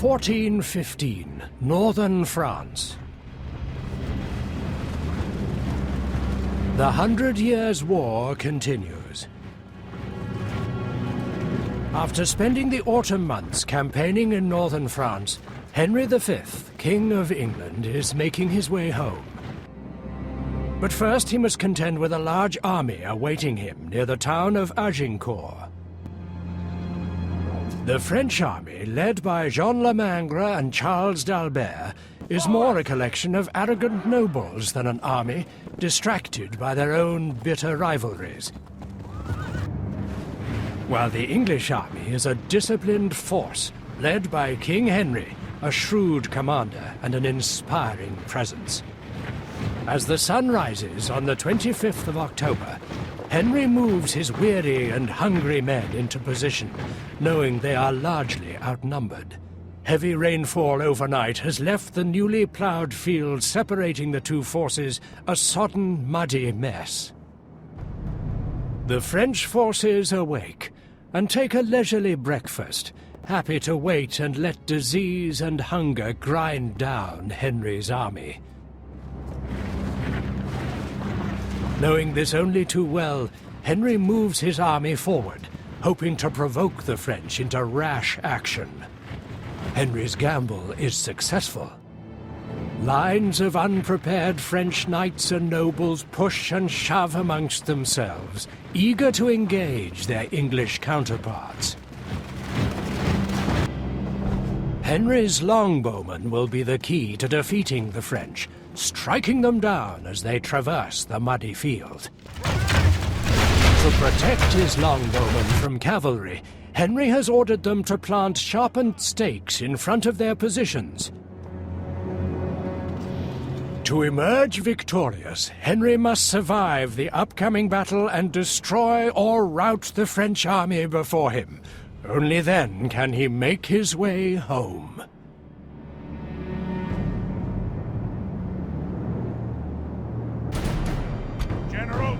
1415, northern France. The 100 Years' War continues. After spending the autumn months campaigning in northern France, Henry V, King of England, is making his way home. But first he must contend with a large army awaiting him near the town of Agincourt. The French army, led by Jean Le Mangre and Charles d'Albert, is more a collection of arrogant nobles than an army distracted by their own bitter rivalries. While the English army is a disciplined force, led by King Henry, a shrewd commander and an inspiring presence. As the sun rises on the 25th of October, Henry moves his weary and hungry men into position, knowing they are largely outnumbered. Heavy rainfall overnight has left the newly plowed field separating the two forces a sodden, muddy mess. The French forces awake and take a leisurely breakfast, happy to wait and let disease and hunger grind down Henry's army. Knowing this only too well, Henry moves his army forward, hoping to provoke the French into rash action. Henry's gamble is successful. Lines of unprepared French knights and nobles push and shove amongst themselves, eager to engage their English counterparts. Henry's longbowmen will be the key to defeating the French, striking them down as they traverse the muddy field. To protect his longbowmen from cavalry, Henry has ordered them to plant sharpened stakes in front of their positions. To emerge victorious, Henry must survive the upcoming battle and destroy or rout the French army before him. Only then can he make his way home. General!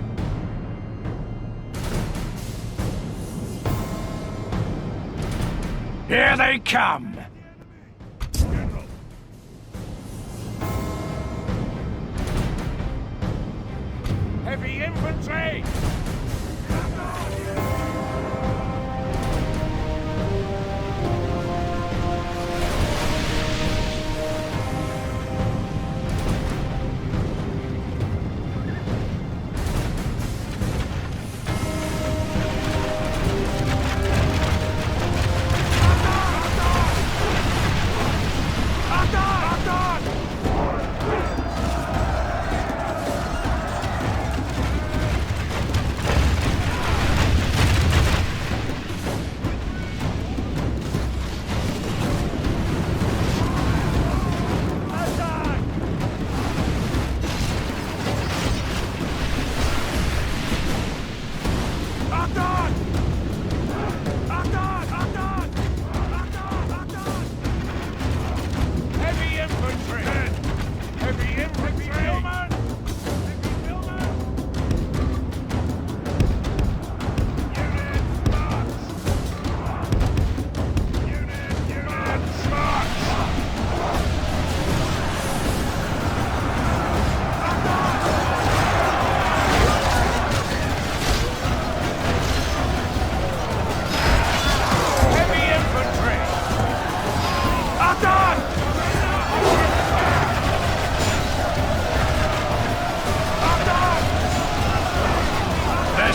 Here they come! General! Heavy infantry!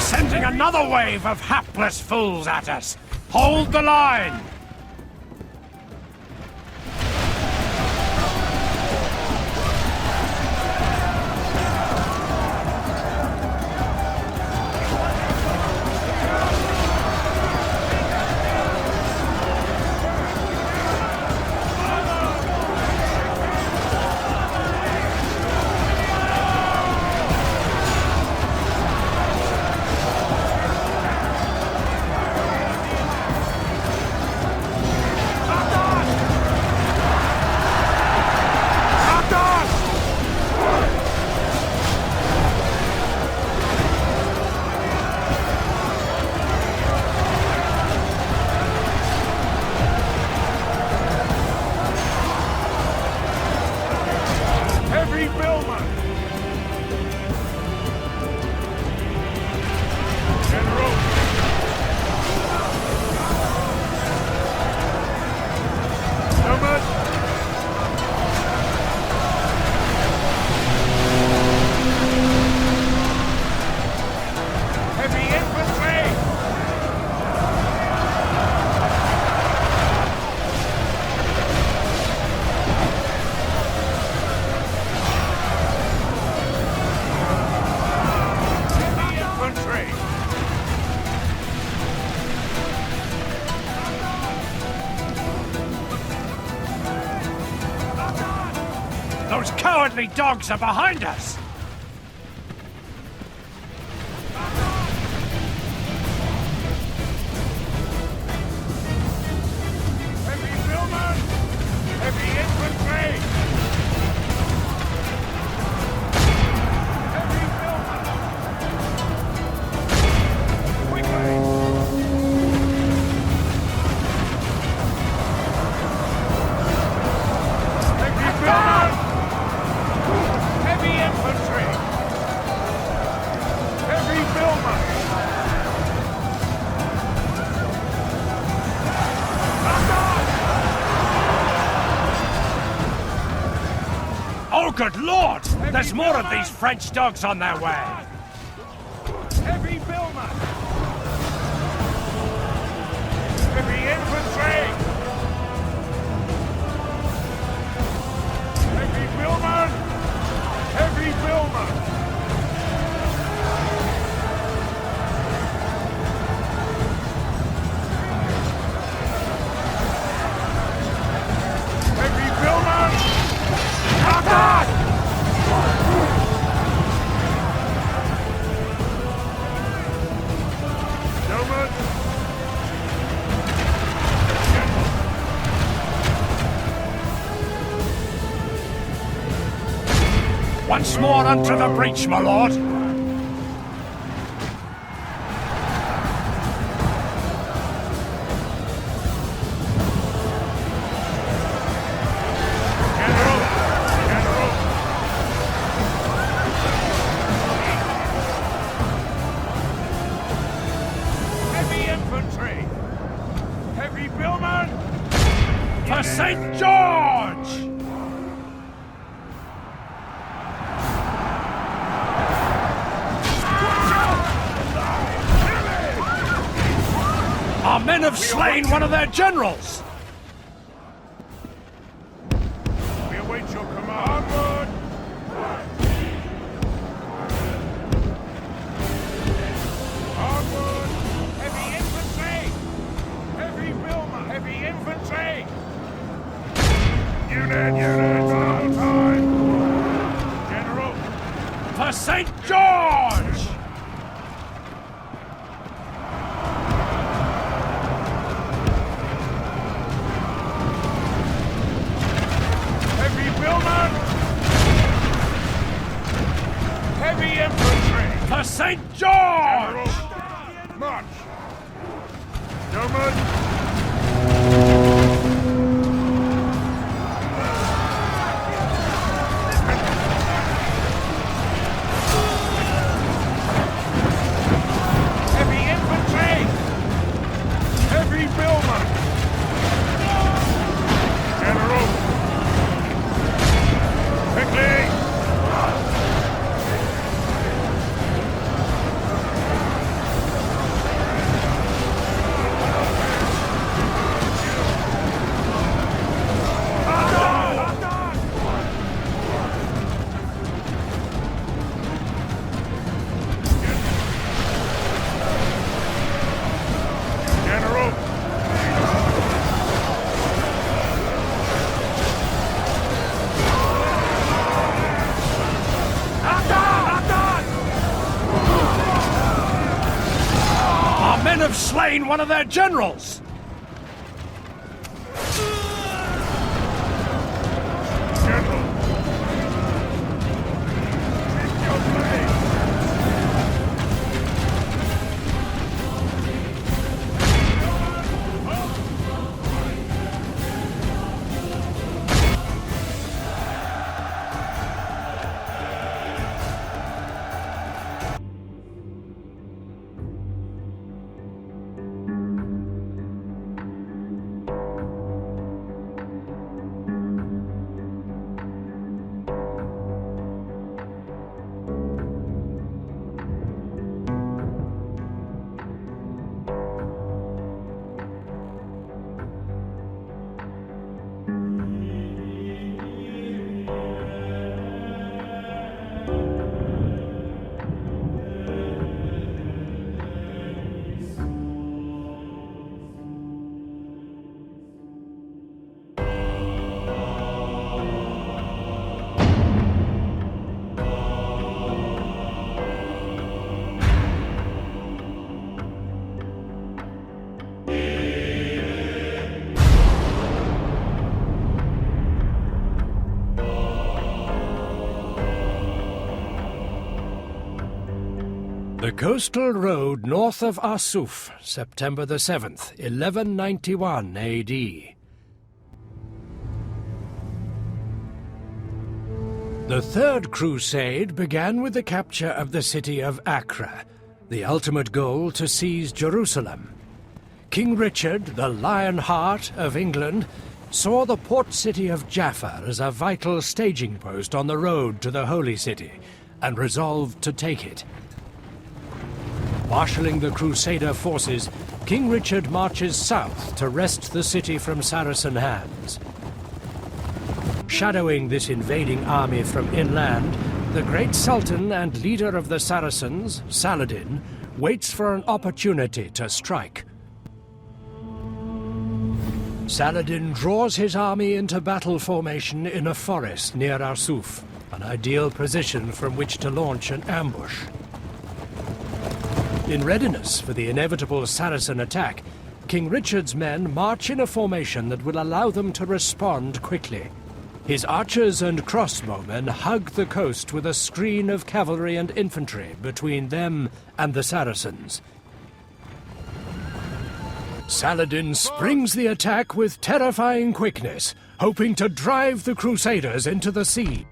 Sending another wave of hapless fools at us! Hold the line! unearthly dogs are behind us! Heavy billman! Heavy infantry! Heavy billman! Quickly! Heavy billman! Heavy infantry! Heavy billman! Oh, good lord! There's more of these French dogs on their way! Heavy billman! Heavy infantry! Heavy billman! Heavy billman! Heavy billman! Attack! Billman! Once more unto the breach, my lord! General! General! Heavy infantry! Heavy billman! For St. George! Our men have slain one of their generals! We await your command. Onward! Onward! Heavy infantry! Heavy billman! Heavy infantry! Unit! All time! General! For St. George! Heavy billman! Heavy infantry! For St. George! General! March! Gentlemen! Heavy infantry! Heavy billman! General! Quickly! General! Our men have slain one of their generals! General! Take your place! The coastal road north of Arsuf, September the 7th, 1191 AD. The Third Crusade began with the capture of the city of Acre, the ultimate goal to seize Jerusalem. King Richard, the Lionheart of England, saw the port city of Jaffa as a vital staging post on the road to the Holy City, and resolved to take it. Marshalling the Crusader forces, King Richard marches south to wrest the city from Saracen hands. Shadowing this invading army from inland, the great Sultan and leader of the Saracens, Saladin, waits for an opportunity to strike. Saladin draws his army into battle formation in a forest near Arsuf, an ideal position from which to launch an ambush. In readiness for the inevitable Saracen attack, King Richard's men march in a formation that will allow them to respond quickly. His archers and crossbowmen hug the coast with a screen of cavalry and infantry between them and the Saracens. Saladin springs the attack with terrifying quickness, hoping to drive the Crusaders into the sea.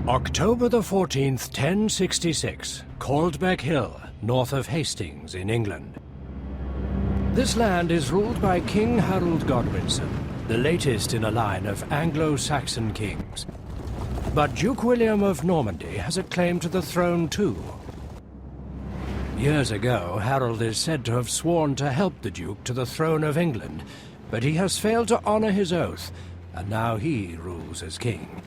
October the 14th, 1066, Caldbeck Hill, north of Hastings in England. This land is ruled by King Harold Godwinson, the latest in a line of Anglo-Saxon kings. But Duke William of Normandy has a claim to the throne too. Years ago, Harold is said to have sworn to help the Duke to the throne of England, but he has failed to honor his oath, and now he rules as king.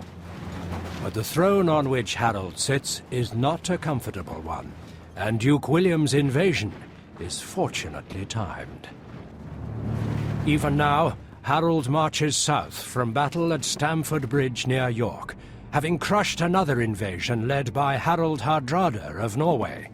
But the throne on which Harold sits is not a comfortable one, and Duke William's invasion is fortunately timed. Even now, Harold marches south from battle at Stamford Bridge near York, having crushed another invasion led by Harald Hardrada of Norway.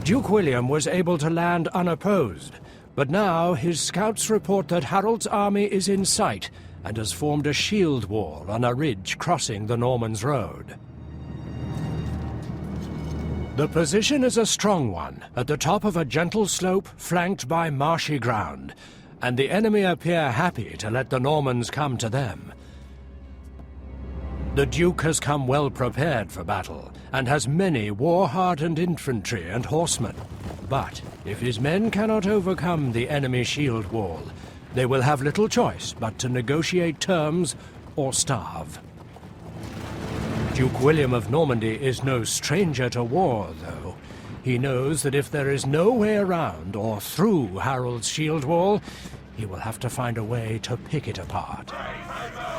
Duke William was able to land unopposed, but now his scouts report that Harold's army is in sight and has formed a shield wall on a ridge crossing the Norman's Road. The position is a strong one, at the top of a gentle slope flanked by marshy ground, and the enemy appear happy to let the Normans come to them. The Duke has come well prepared for battle, and has many war-hardened infantry and horsemen. But if his men cannot overcome the enemy shield wall, they will have little choice but to negotiate terms or starve. Duke William of Normandy is no stranger to war, though. He knows that if there is no way around or through Harold's shield wall, he will have to find a way to pick it apart.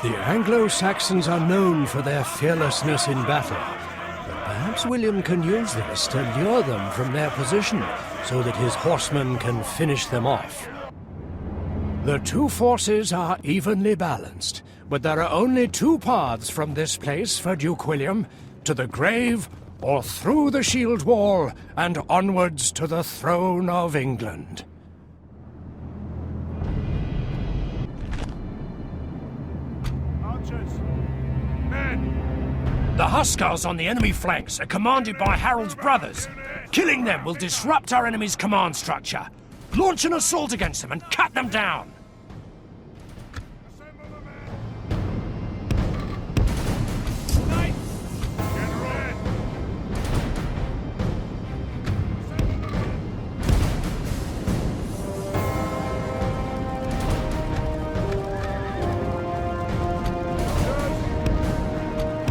The Anglo-Saxons are known for their fearlessness in battle, but perhaps William can use this to lure them from their position so that his horsemen can finish them off. The two forces are evenly balanced, but there are only two paths from this place for Duke William: to the grave or through the shield wall and onwards to the throne of England. Archers! Men! The Hussars on the enemy flanks are commanded by Harold's brothers. Killing them will disrupt our enemy's command structure. Launch an assault against them and cut them down! Assemble the men! Knights! General! Assemble the men!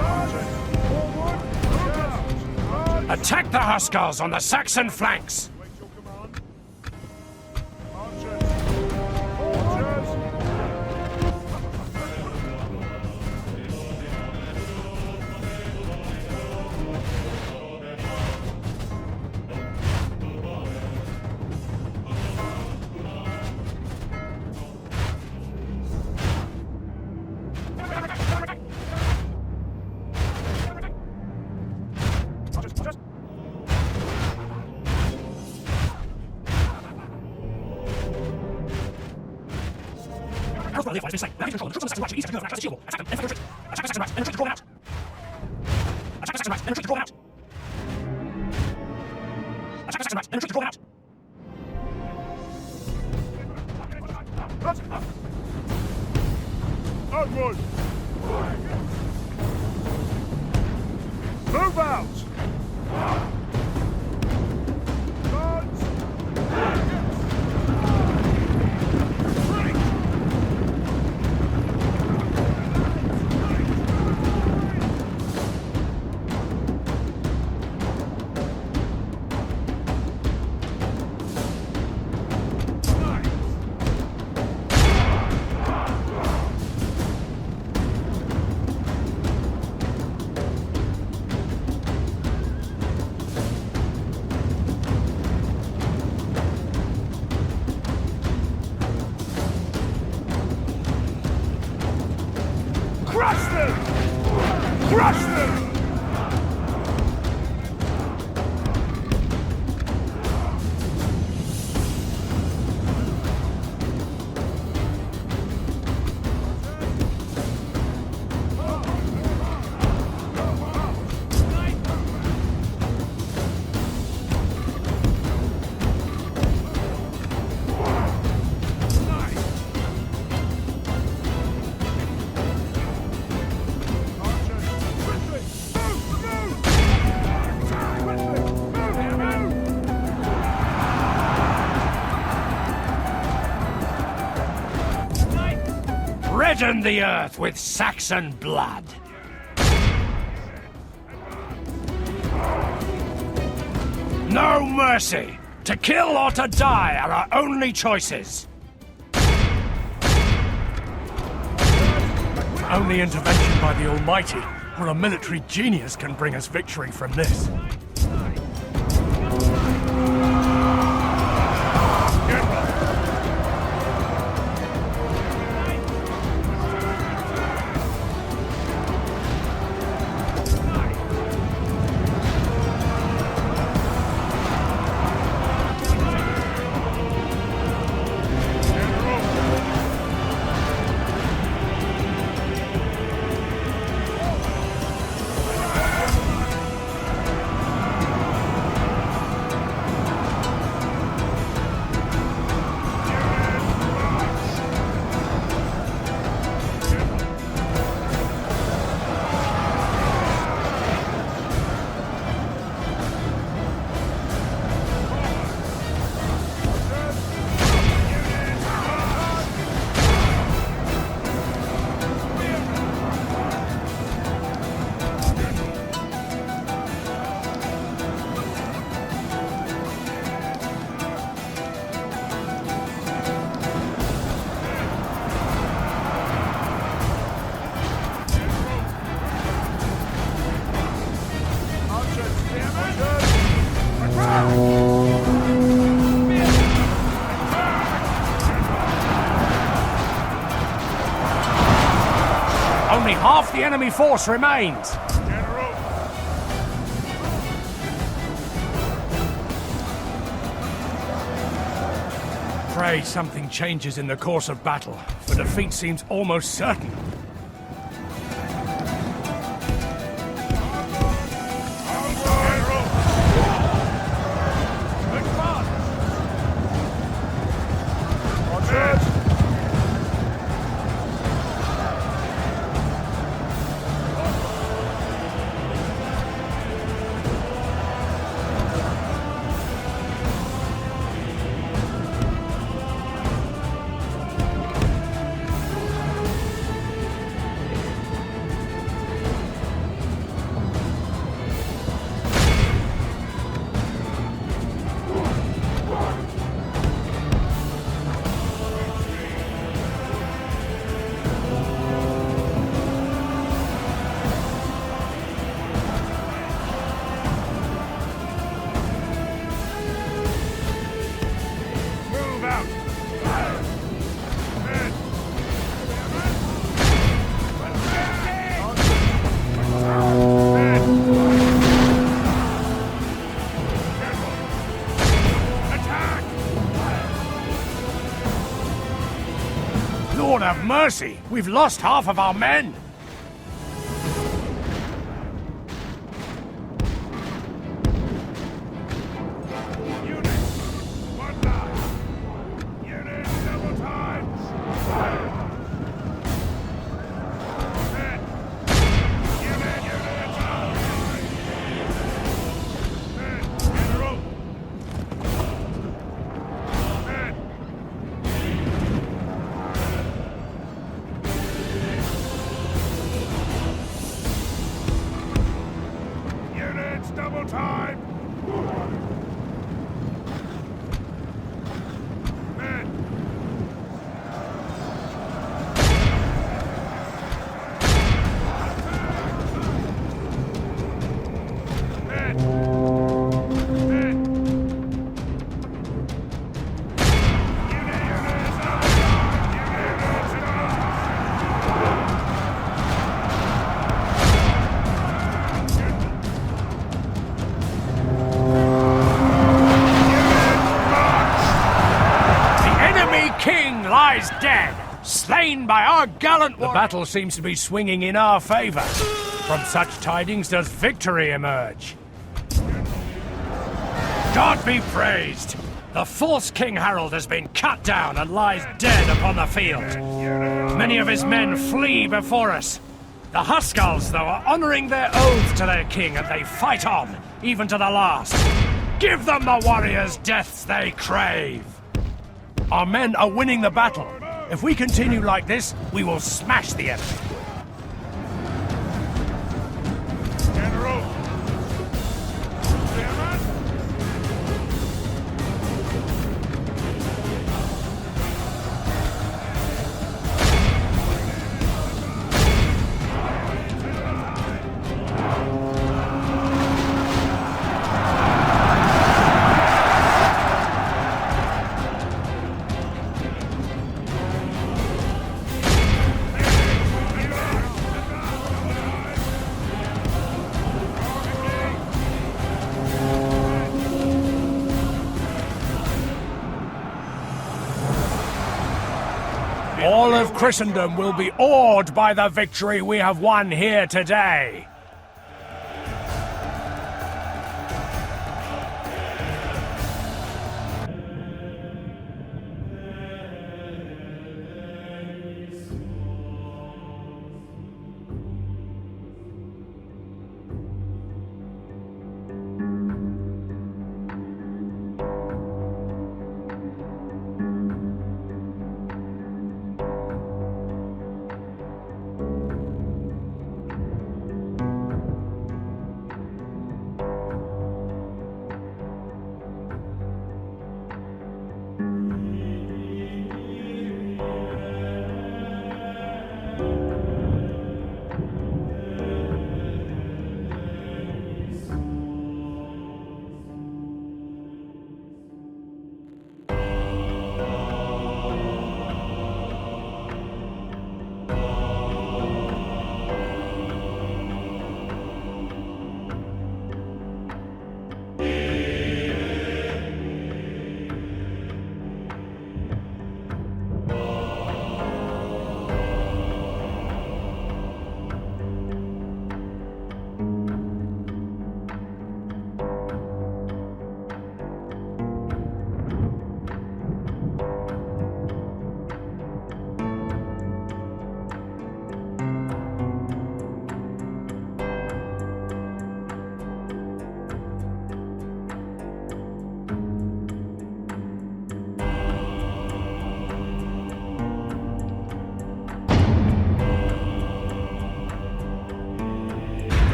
Archers! Forward! Archers! Attack the Hussars on the Saxon flanks! Wait your command. Archers! Archers! Archers! Harold's brother has been slain. Now he control the troops on the Saxon right to the east of the curve and access the shield wall. Attack them and infiltrate. Attack the Saxon right and retreat to draw them out. Attack the Saxon right and retreat to draw them out. Attack the Saxon right and retreat to draw them out. Onward! Move out! Guards! Redden the earth with Saxon blood. No mercy! To kill or to die are our only choices. Only intervention by the Almighty or a military genius can bring us victory from this. Only half the enemy force remains. Pray something changes in the course of battle, for defeat seems almost certain. Lord have mercy! We've lost half of our men! Double time! Men! Men! Men! Lies dead, slain by our gallant The battle seems to be swinging in our favor. From such tidings does victory emerge. God be praised! The false King Harold has been cut down and lies dead upon the field. Many of his men flee before us. The Huskarls, though, are honoring their oath to their king, and they fight on, even to the last. Give them the warriors' deaths they crave! Our men are winning the battle. If we continue like this, we will smash the enemy. General! Chairman! All of Christendom will be awed by the victory we have won here today.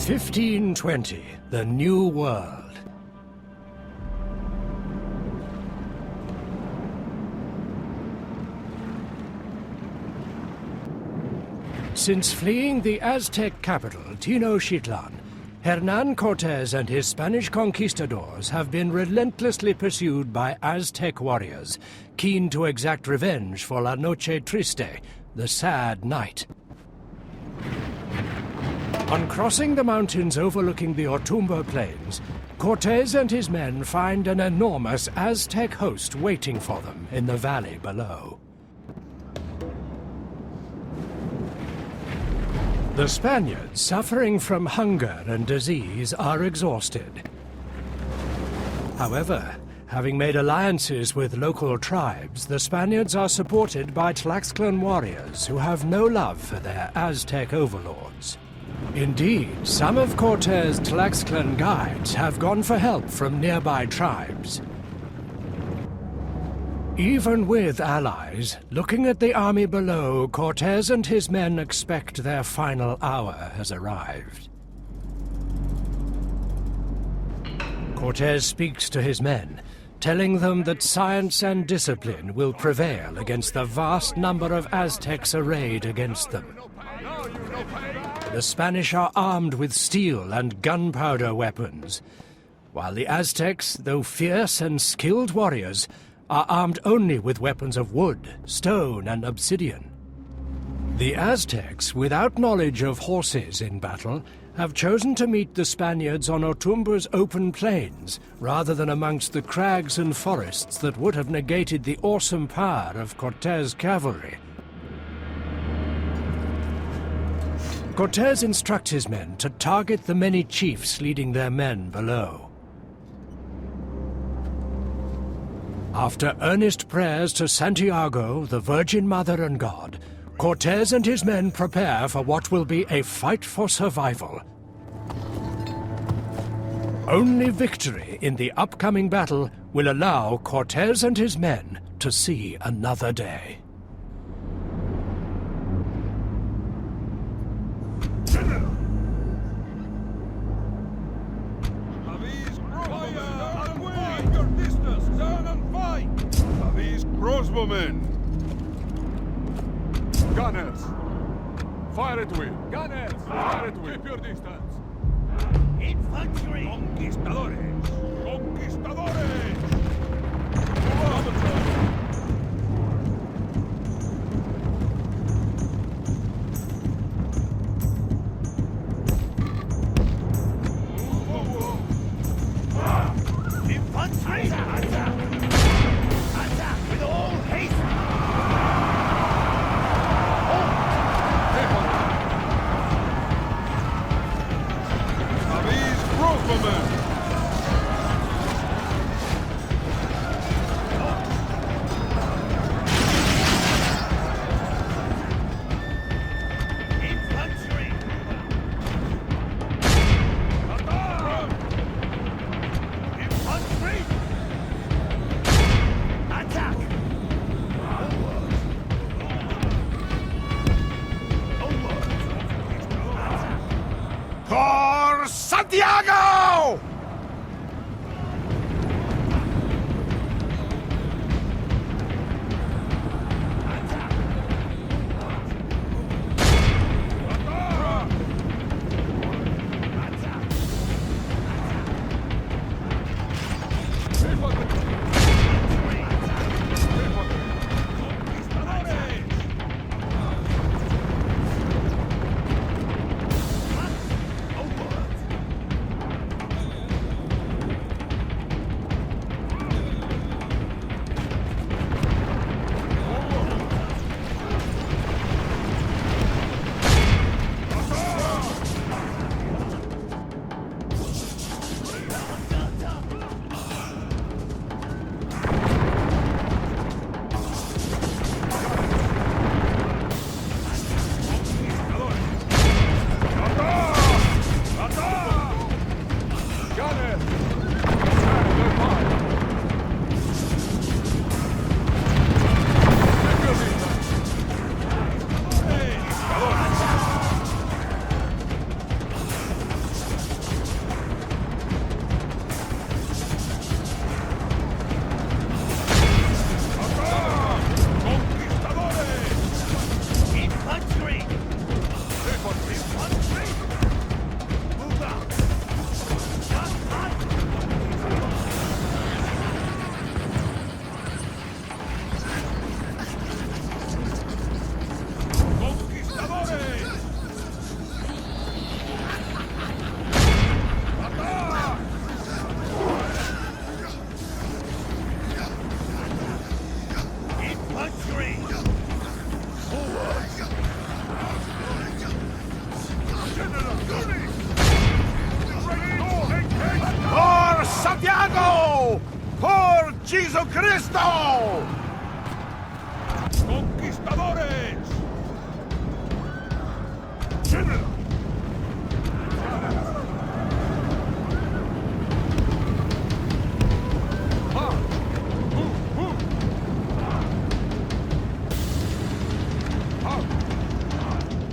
(1520), the New World. Since fleeing the Aztec capital, Tenochtitlan, Hernán Cortés and his Spanish conquistadors have been relentlessly pursued by Aztec warriors, keen to exact revenge for La Noche Triste, the sad night. On crossing the mountains overlooking the Otumba Plains, Cortés and his men find an enormous Aztec host waiting for them in the valley below. The Spaniards, suffering from hunger and disease, are exhausted. However, having made alliances with local tribes, the Spaniards are supported by Tlaxcalan warriors who have no love for their Aztec overlords. Indeed, some of Cortés' Tlaxcalan guides have gone for help from nearby tribes. Even with allies, looking at the army below, Cortés and his men expect their final hour has arrived. Cortés speaks to his men, telling them that science and discipline will prevail against the vast number of Aztecs arrayed against them. The Spanish are armed with steel and gunpowder weapons, while the Aztecs, though fierce and skilled warriors, are armed only with weapons of wood, stone, and obsidian. The Aztecs, without knowledge of horses in battle, have chosen to meet the Spaniards on Otumba's open plains, rather than amongst the crags and forests that would have negated the awesome power of Cortés' cavalry. Cortés instructs his men to target the many chiefs leading their men below. After earnest prayers to Santiago, the Virgin Mother and God, Cortés and his men prepare for what will be a fight for survival. Only victory in the upcoming battle will allow Cortés and his men to see another day. Crossbowmen! Gunners! Fire at will! Gunners! Fire at will! Keep your distance! Infantry! Conquistadores! Conquistadores! Infantry! Attack with all haste! These crossbowmen! Infantry! Attack! Infantry! Attack! For Santiago! For Santiago! For Jesucristo! Conquistadores! General!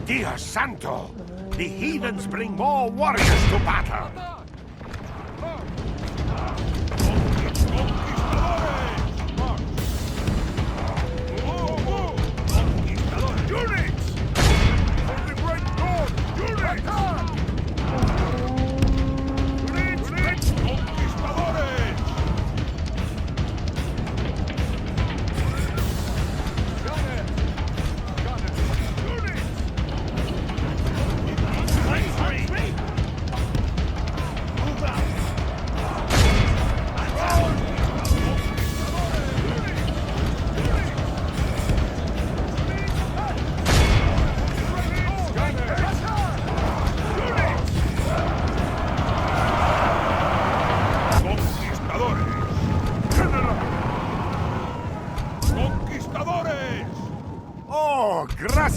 Dia Santo! The heathens bring more warriors to battle!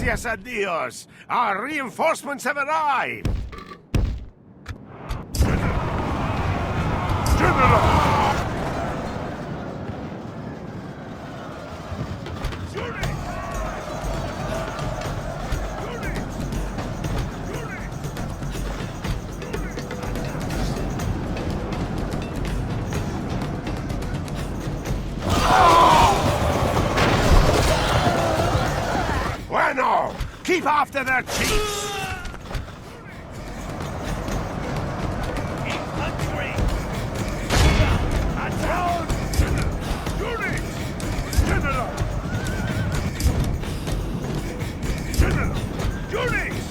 Gracias a Dios! Our reinforcements have arrived! Bueno! Keep after their chiefs! Infantry! Attack! Units! General! General! Units!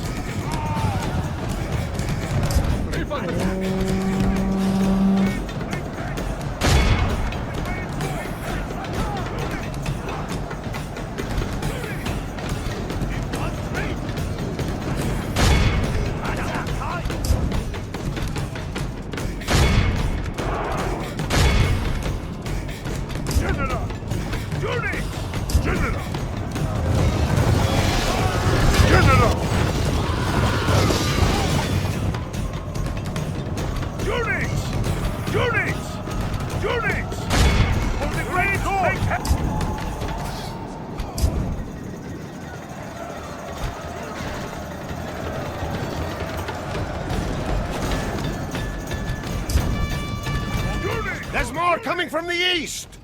There's more coming from the east!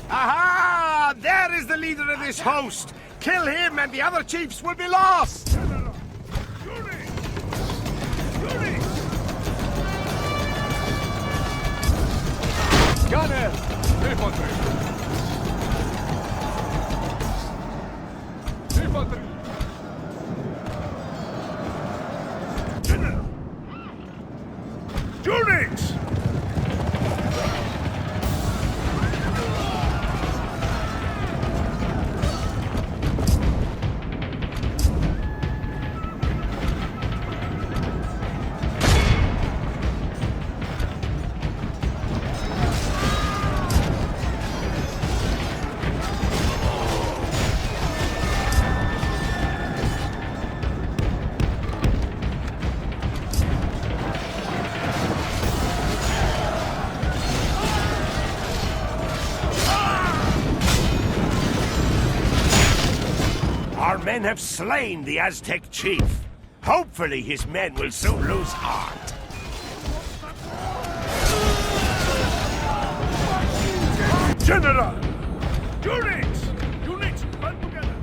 Aha! There is the leader of this host! Kill him and the other chiefs will be lost! Gunners! Infantry! Infantry! Units! Our men have slain the Aztec chief. Hopefully his men will soon lose heart. General! Units! Units, band together!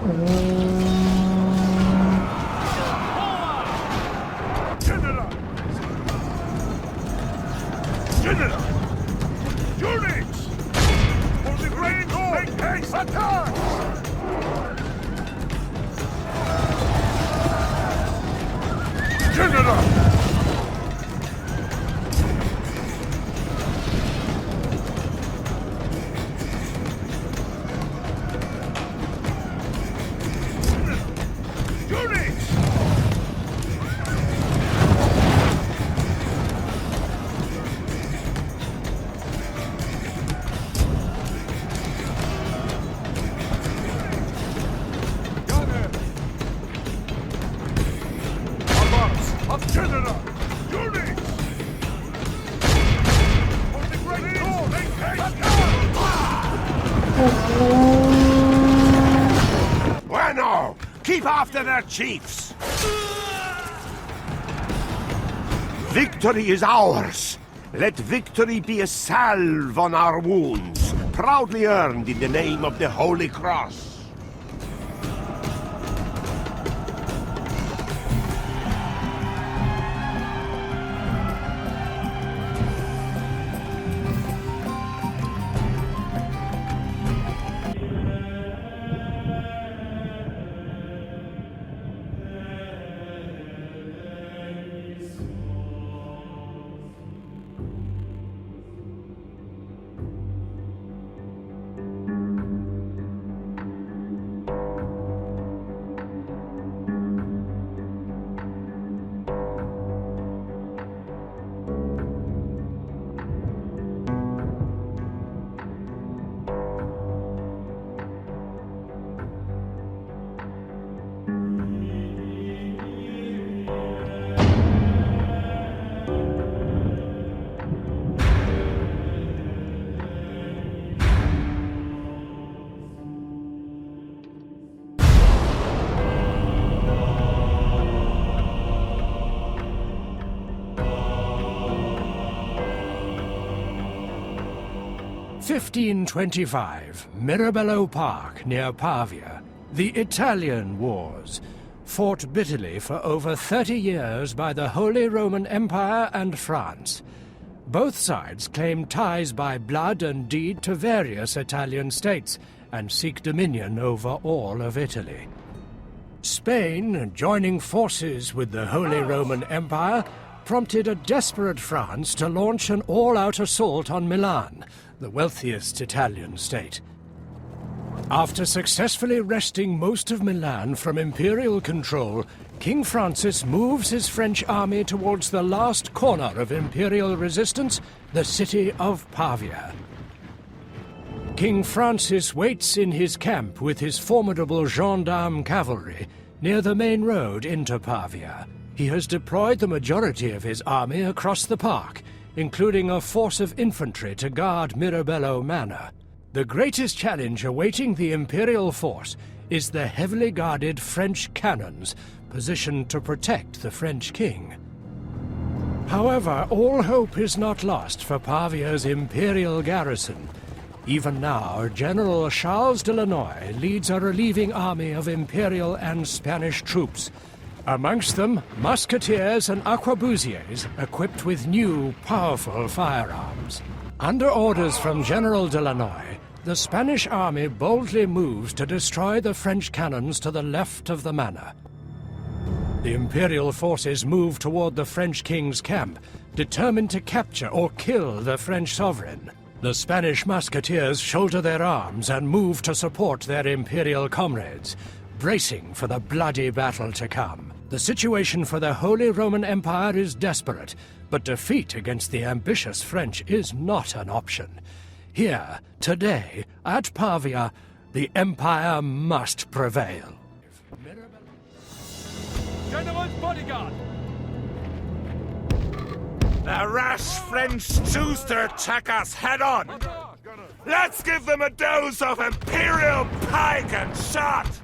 General! General! Units! For the great goal! Make haste! Attack! General! Bueno! Keep after their chiefs! Victory is ours! Let victory be a salve on our wounds, proudly earned in the name of the Holy Cross. (1525), Mirabello Park, near Pavia. The Italian Wars, fought bitterly for over 30 years by the Holy Roman Empire and France. Both sides claim ties by blood and deed to various Italian states and seek dominion over all of Italy. Spain, joining forces with the Holy Roman Empire, prompted a desperate France to launch an all-out assault on Milan, the wealthiest Italian state. After successfully wresting most of Milan from imperial control, King Francis moves his French army towards the last corner of imperial resistance, the city of Pavia. King Francis waits in his camp with his formidable gendarme cavalry near the main road into Pavia. He has deployed the majority of his army across the park, including a force of infantry to guard Mirabello Manor. The greatest challenge awaiting the imperial force is the heavily guarded French cannons, positioned to protect the French king. However, all hope is not lost for Pavia's imperial garrison. Even now, General Charles de Lannoy leads a relieving army of imperial and Spanish troops. Amongst them, musketeers and arquebusiers equipped with new, powerful firearms. Under orders from General de Lannoy, the Spanish army boldly moves to destroy the French cannons to the left of the manor. The imperial forces move toward the French king's camp, determined to capture or kill the French sovereign. The Spanish musketeers shoulder their arms and move to support their imperial comrades, bracing for the bloody battle to come. The situation for the Holy Roman Empire is desperate, but defeat against the ambitious French is not an option. Here, today, at Pavia, the Empire must prevail. General's bodyguard! The rash French choose to attack us head-on! Let's give them a dose of imperial pike and shot!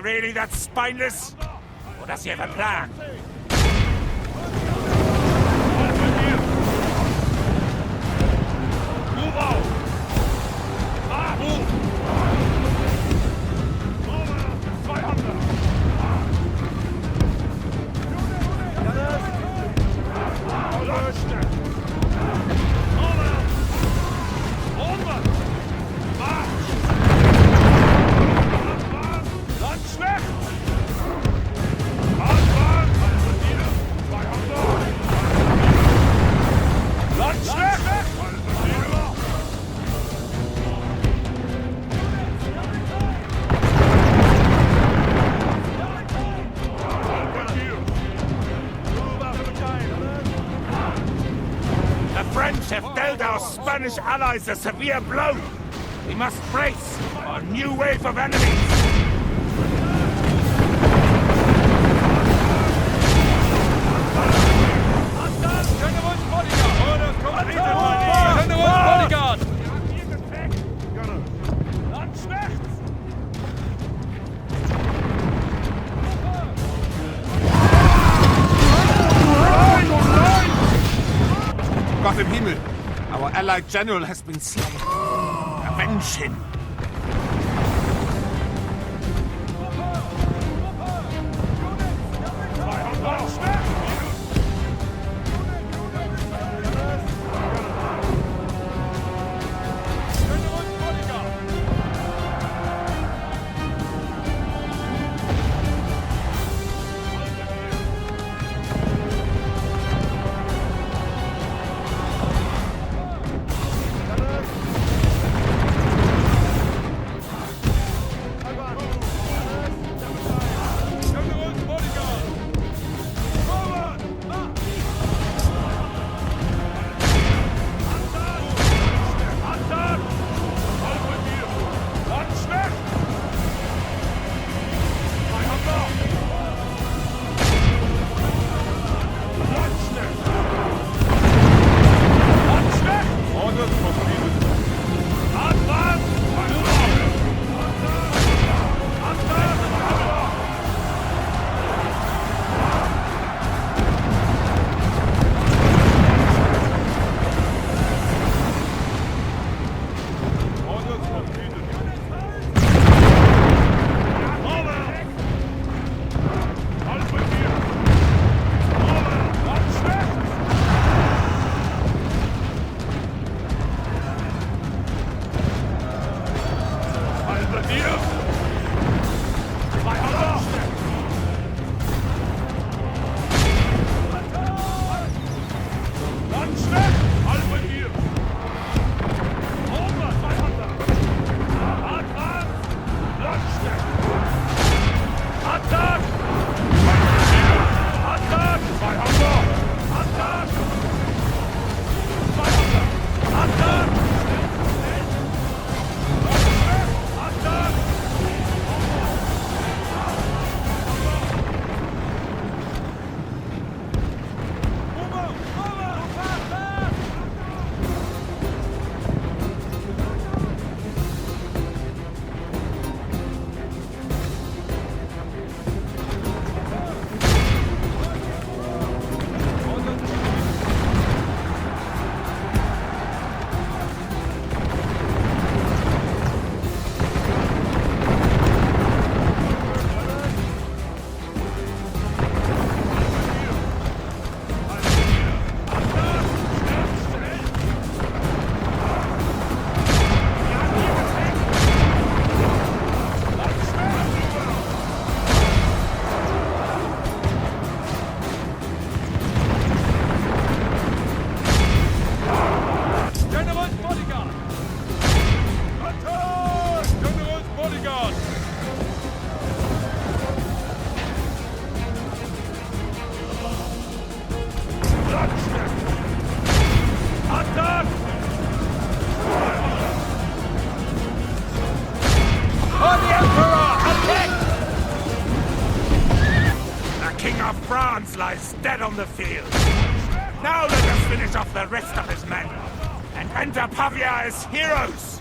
really that spineless? Or does he have a plan? Move out! Move! 200! Spanish allies a severe blow. We must brace for a new wave of enemies. Bodyguard! Gott im Himmel! Our allied general has been slain. Avenge him! lies dead on the field. Now let us finish off the rest of his men and enter Pavia as heroes!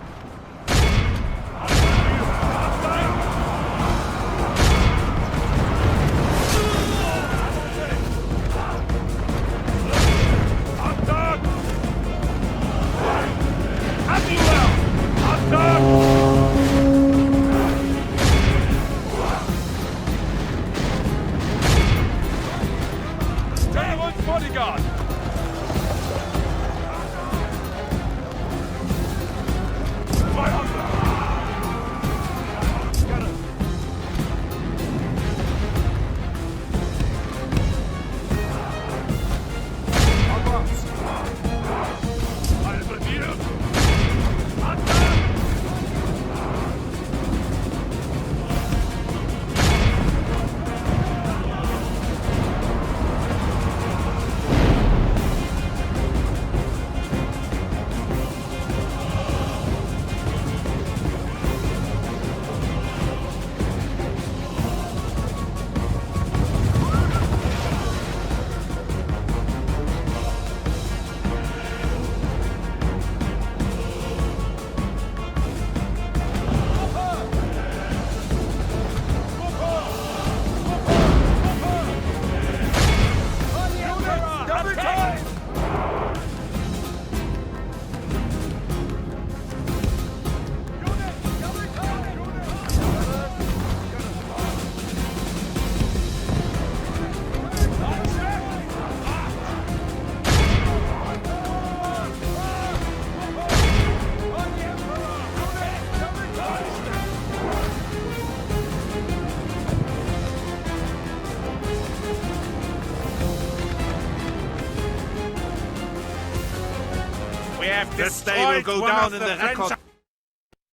have This day will destroyed go one down of in the the French record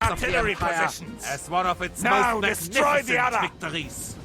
artillery positions as one of its Now most destroy the magnificent other. victories.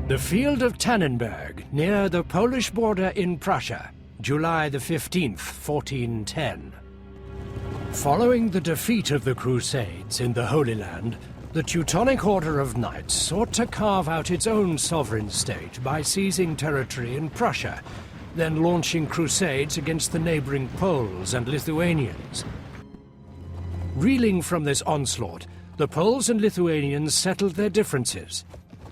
The field of Tannenberg, near the Polish border in Prussia, July the 15th, 1410. Following the defeat of the Crusades in the Holy Land, the Teutonic Order of Knights sought to carve out its own sovereign state by seizing territory in Prussia, then launching crusades against the neighboring Poles and Lithuanians. Reeling from this onslaught, the Poles and Lithuanians settled their differences.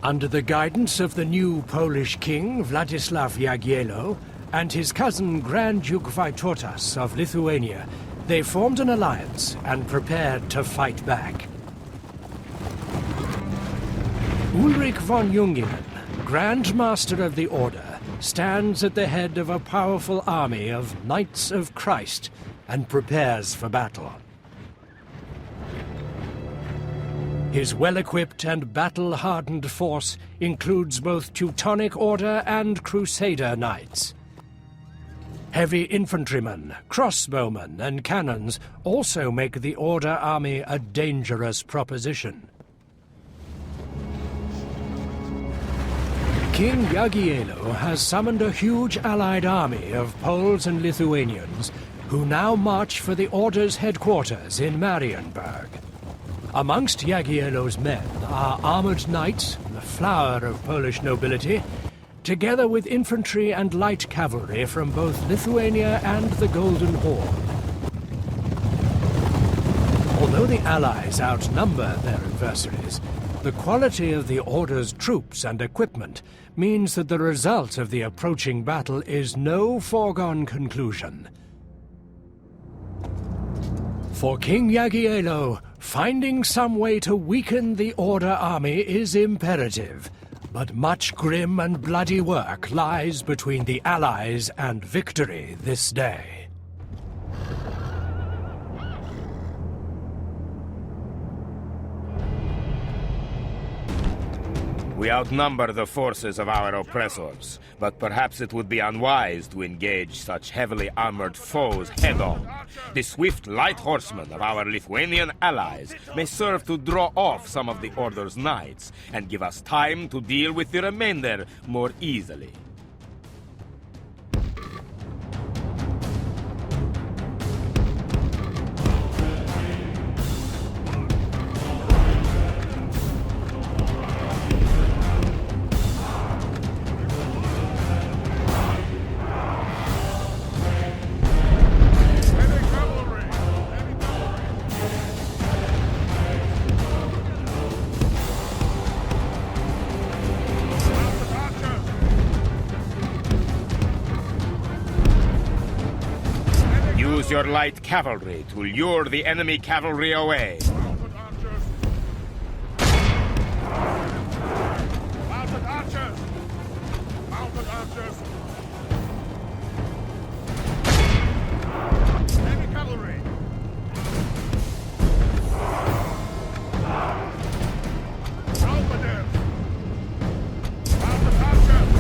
Under the guidance of the new Polish king, Władysław Jagiello, and his cousin Grand Duke Vytautas of Lithuania, they formed an alliance and prepared to fight back. Ulrich von Jungingen, Grand Master of the Order, stands at the head of a powerful army of Knights of Christ and prepares for battle. His well-equipped and battle-hardened force includes both Teutonic Order and Crusader Knights. Heavy infantrymen, crossbowmen, and cannons also make the Order army a dangerous proposition. King Jagiello has summoned a huge allied army of Poles and Lithuanians who now march for the Order's headquarters in Marienburg. Amongst Jagiello's men are armored knights, the flower of Polish nobility, together with infantry and light cavalry from both Lithuania and the Golden Horde. Although the Allies outnumber their adversaries, the quality of the Order's troops and equipment means that the result of the approaching battle is no foregone conclusion. For King Jagiello, finding some way to weaken the Order army is imperative, but much grim and bloody work lies between the Allies and victory this day. We outnumber the forces of our oppressors, but perhaps it would be unwise to engage such heavily armored foes head-on. The swift light horsemen of our Lithuanian allies may serve to draw off some of the Order's knights and give us time to deal with the remainder more easily. Use your light cavalry to lure the enemy cavalry away. Mounted archers! Mounted archers! Heavy cavalry! Halberdiers! Mounted archers!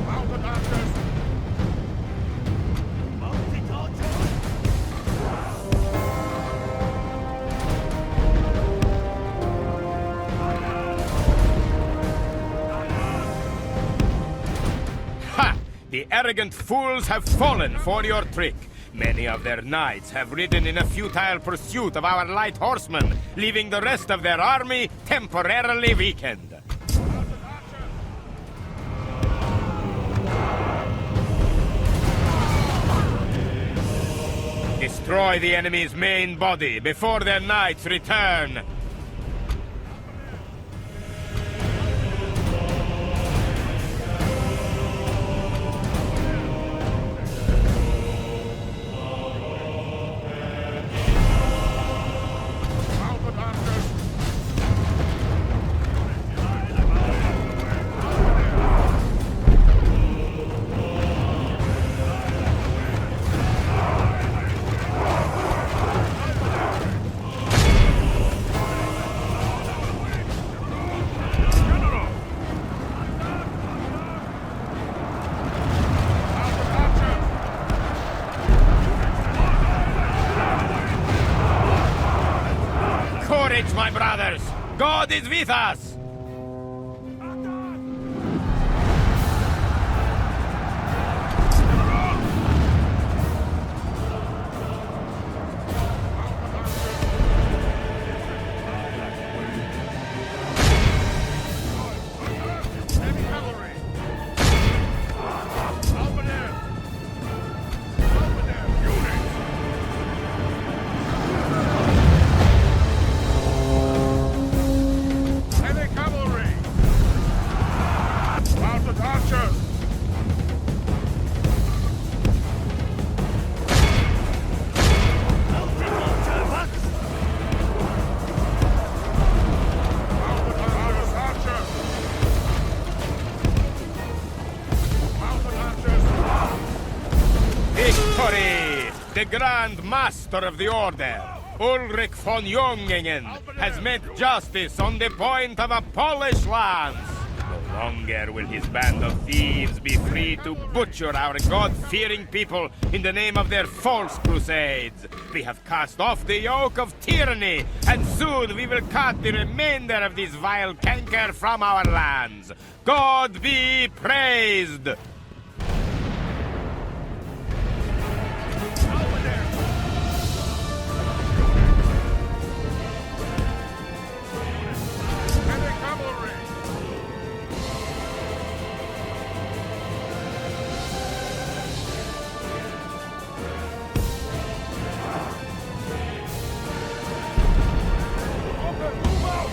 Mounted archers! Ha! The arrogant fools have fallen for your trick. Many of their knights have ridden in a futile pursuit of our light horsemen, leaving the rest of their army temporarily weakened. Destroy the enemy's main body before their knights return. Mounted archers! Courage, my brothers! God is with us! Heavy cavalry! Halberdiers! Halberdiers! Units! Heavy cavalry! Mounted archers! Mounted archers! Mounted archers! Victory! The Grand Master of the Order, Ulrich von Jungingen, has met justice on the point of a Polish lance. No longer will his band of thieves be free to butcher our God-fearing people in the name of their false crusades. We have cast off the yoke of tyranny, and soon we will cut the remainder of this vile canker from our lands. God be praised! Heavy cavalry! Move out!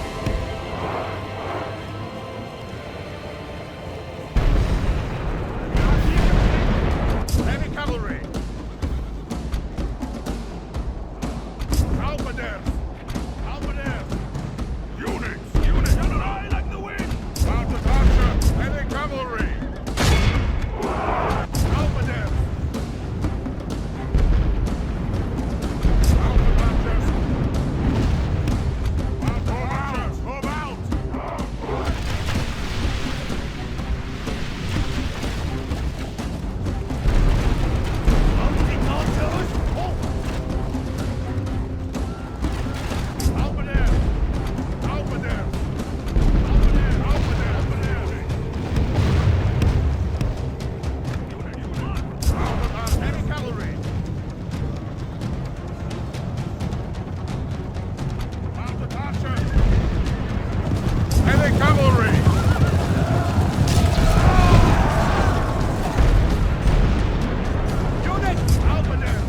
Heavy cavalry! Units! Over there!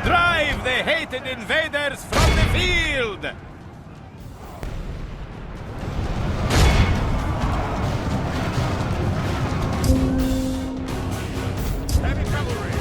Drive the hated invaders from the field! Heavy cavalry!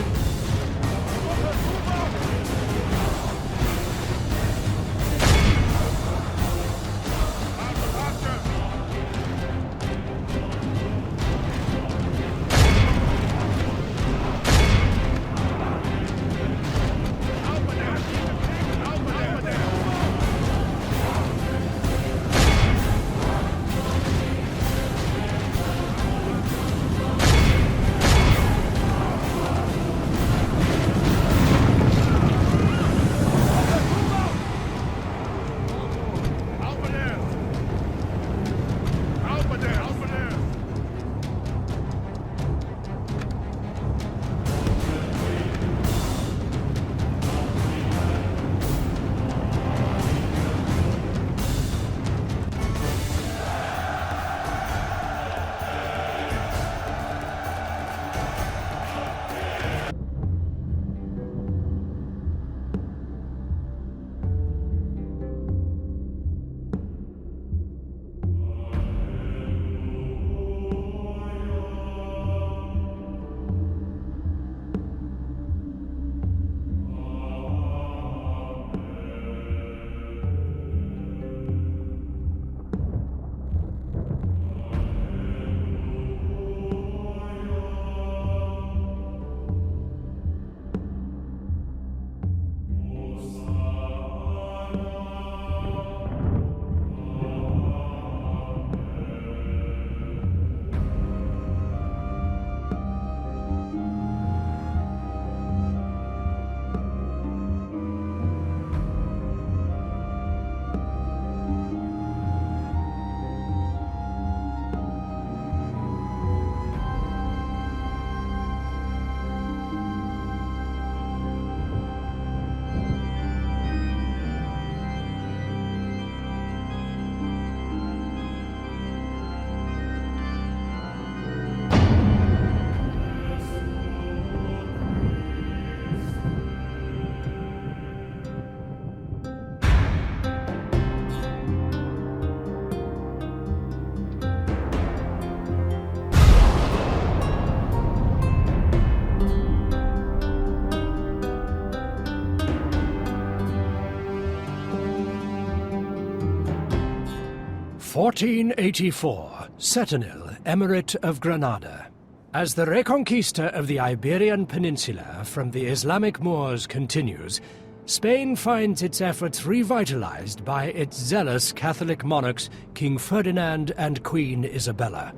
(1484), Setenil, Emirate of Granada. As the reconquista of the Iberian Peninsula from the Islamic Moors continues, Spain finds its efforts revitalized by its zealous Catholic monarchs, King Ferdinand and Queen Isabella.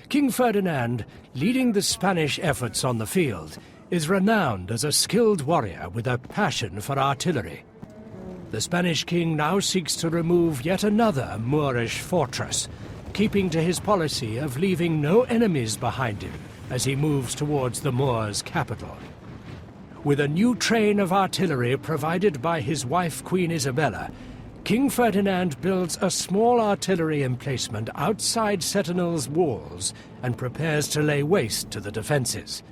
King Ferdinand, leading the Spanish efforts on the field, is renowned as a skilled warrior with a passion for artillery. The Spanish king now seeks to remove yet another Moorish fortress, keeping to his policy of leaving no enemies behind him as he moves towards the Moors' capital. With a new train of artillery provided by his wife Queen Isabella, King Ferdinand builds a small artillery emplacement outside Setenil's walls and prepares to lay waste to the defenses.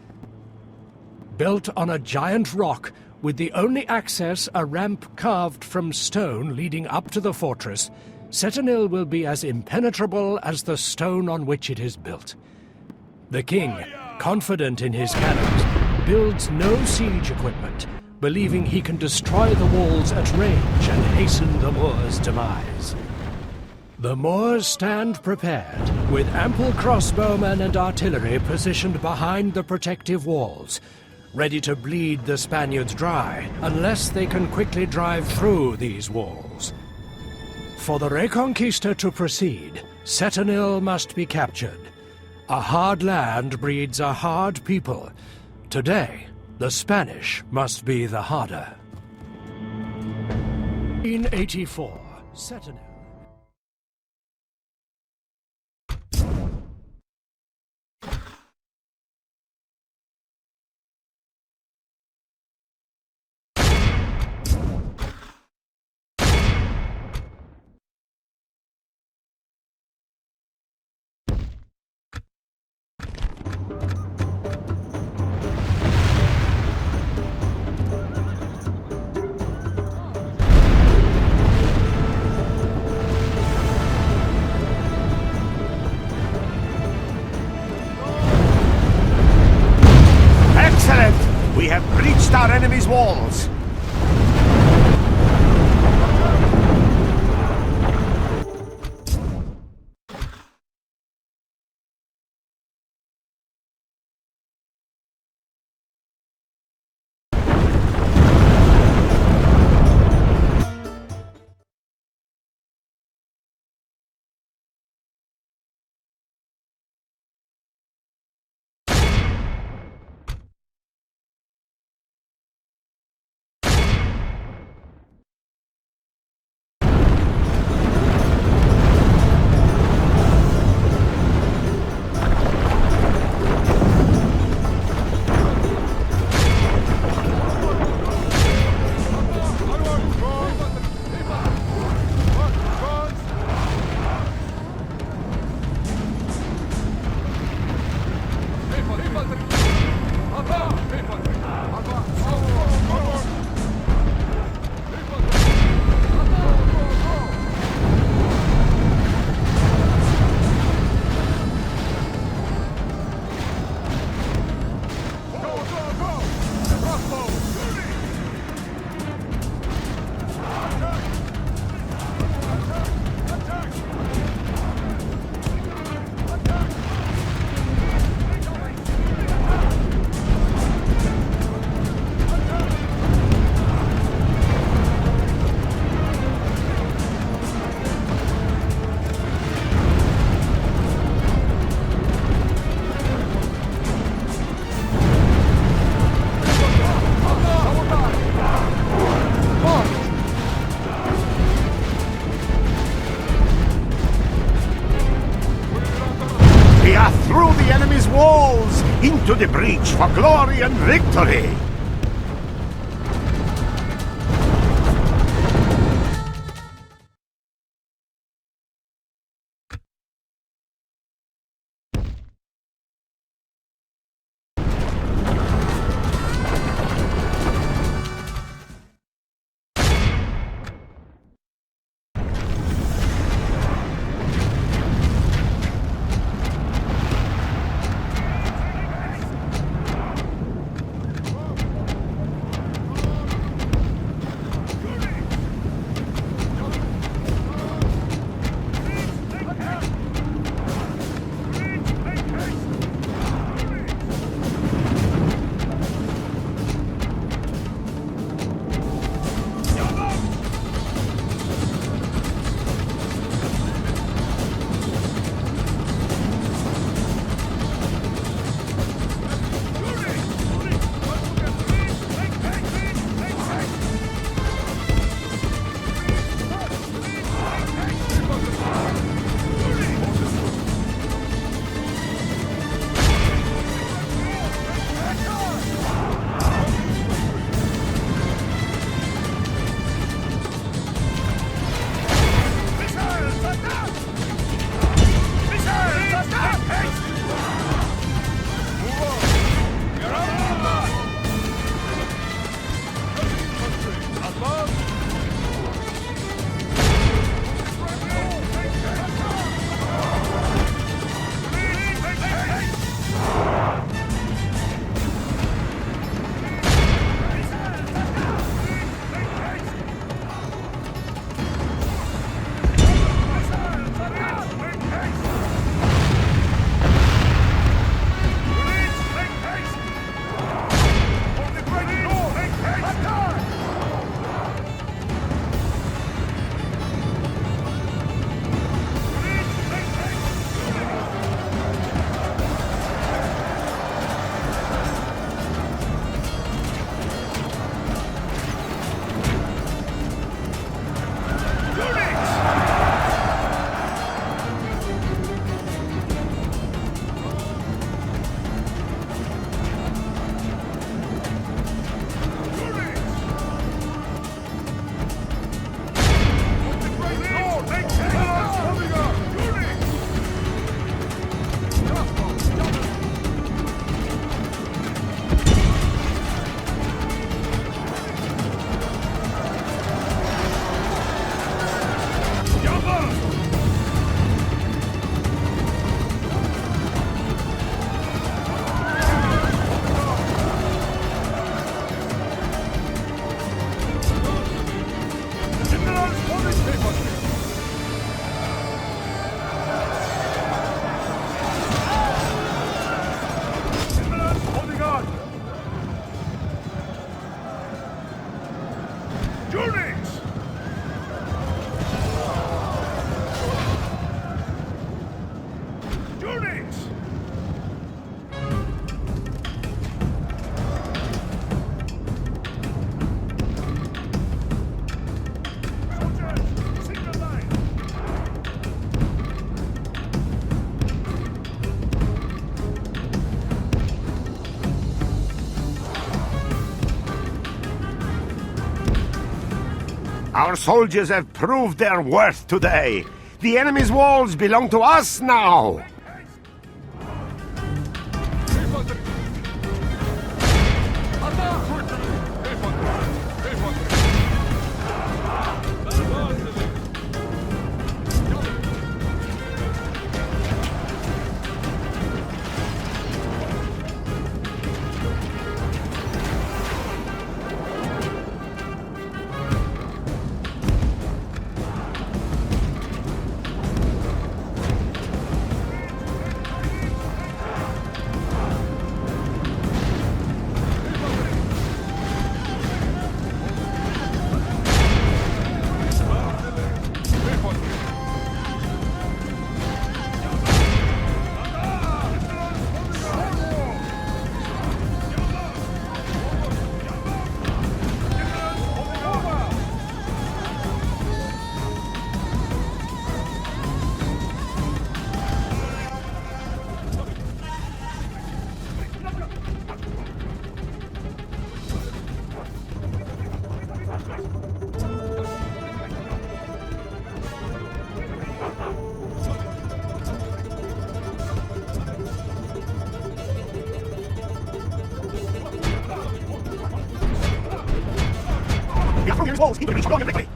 Built on a giant rock, with the only access a ramp carved from stone leading up to the fortress, Setenil will be as impenetrable as the stone on which it is built. The king, confident in his cannons, builds no siege equipment, believing he can destroy the walls at range and hasten the Moors' demise. The Moors stand prepared, with ample crossbowmen and artillery positioned behind the protective walls, ready to bleed the Spaniards dry unless they can quickly drive through these walls. For the Reconquista to proceed, Setonil must be captured. A hard land breeds a hard people. Today, the Spanish must be the harder. 1884, Setonil. Excellent! We have breached our enemy's walls. Into the breach for glory and victory! Our soldiers have proved their worth today. The enemy's walls belong to us now. Walls, keep it strong and quickly.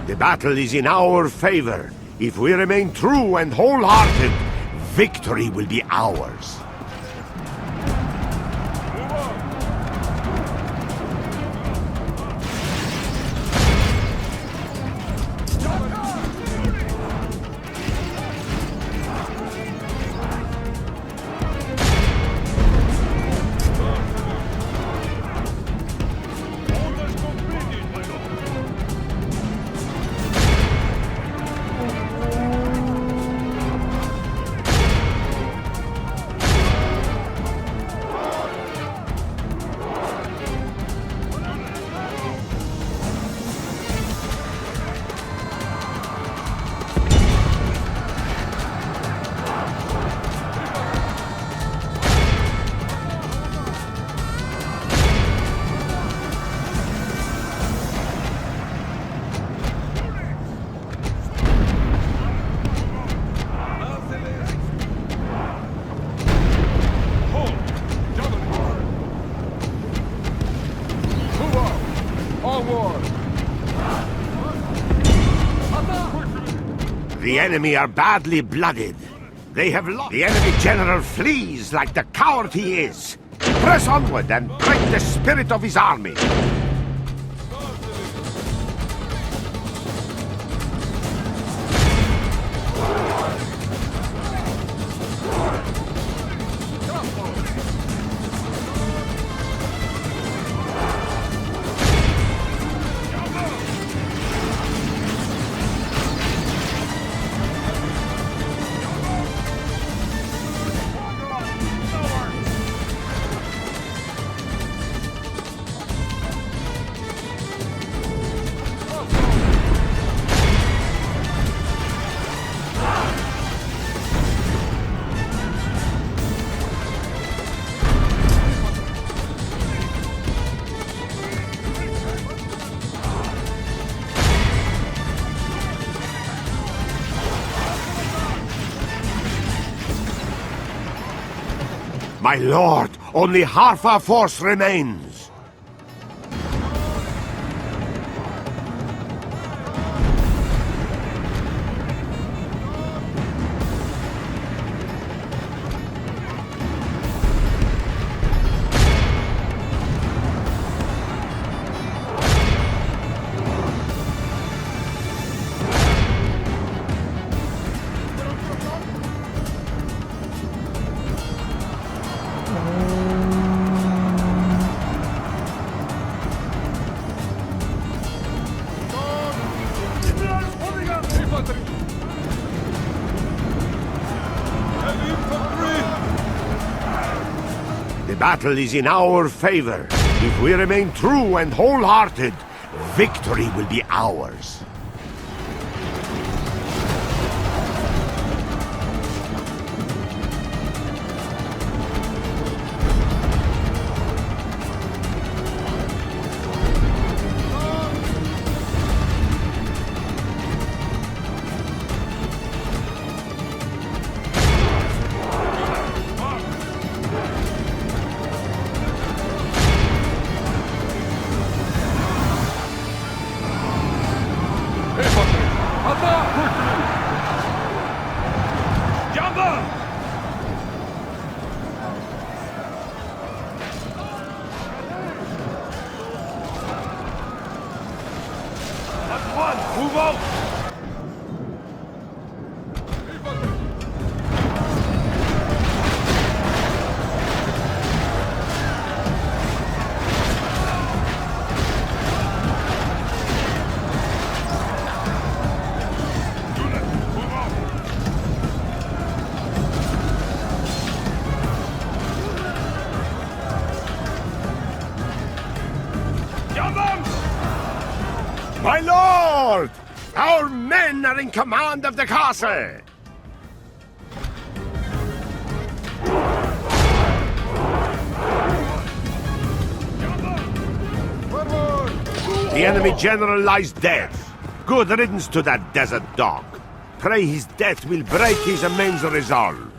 The battle is in our favor. If we remain true and wholehearted, victory will be ours. The enemy are badly blooded. They have lost. The enemy general flees like the coward he is. Press onward and break the spirit of his army. My lord, only half our force remains. The battle is in our favor. If we remain true and wholehearted, victory will be ours. My lord! Our men are in command of the castle! The enemy general lies dead. Good riddance to that desert dog. Pray his death will break his immense resolve.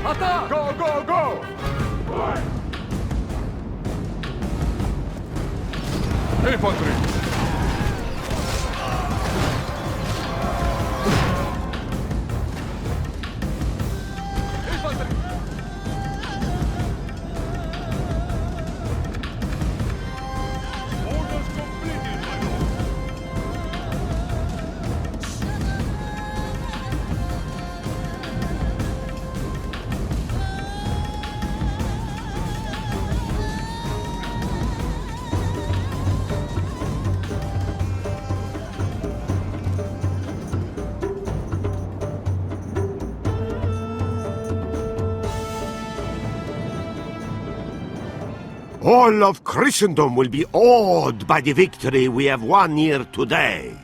Go, go, go! Infantry! All of Christendom will be awed by the victory we have won here today.